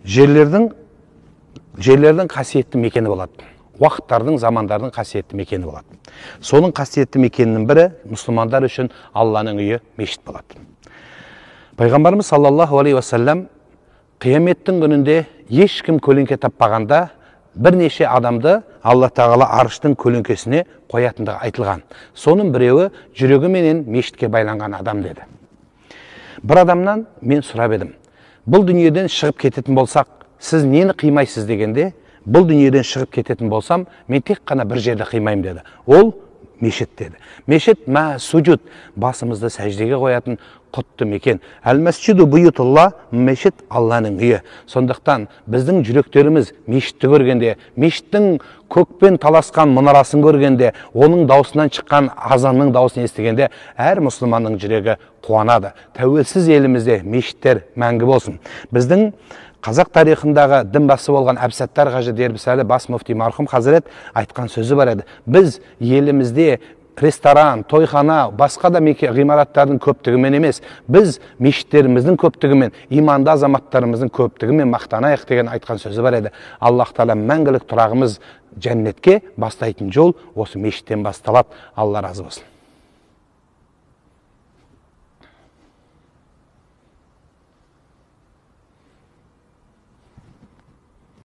жерлердің қасиетті мекені болады. Уақыттардың, замандардың қасиетті мекені болады. Соның қасиетті мекенінің бірі мұсылмандар үшін Алланың үйі мешіт болады. Пайғамбарымыз саллаллаху алейхи уассалам қияметтің күнінде ешкім көлеңке таппағанда бірнеше адамды Алла тағала арыштың көлеңкесіне қоятындығы айтылған. Соның біреуі жүрегі менен мешітке байланған адам деді. Бір адамнан мен сұрап едім, бұл дүниеден шығып кететін болсақ, сіз нені қимайсыз дегенде, бұл дүниеден шығып кететін болсам, мен тек қана бір жерді қимайым деді. Ол мешіт деді. Мешіт суджуд, басымызды сәждеге қоятын құтты мекен. Әл-мәсжиду бұйытулла, мешіт Алланың үйі. Сондықтан біздің жүректеріміз мешітті көргенде, мешіттің көкпен таласқан мұнарасын көргенде, оның даусынан шыққан азанның даусын естігенде, әр мұсылманның жүрегі қуанады. Тәуелсіз елімізде мешіттер мәңгі болсын. Біздің қазақ тарихындағы дін басы болған Әбсаттар Қажы Дербісәлі бас муфти мархум Хазірет айтқан сөзі бар еді. Біз елімізде ресторан, тойхана, басқа да ғимараттардың көптігімен емес, біз мешіттеріміздің көптігімен, иманды азаматтарымыздың көптігімен мақтанайық деген айтқан сөзі бар еді. Аллах Тағала мәңгілік тұрағымыз жәннетке бастайтын жол осы мешіттен басталады. Алла разы болсын.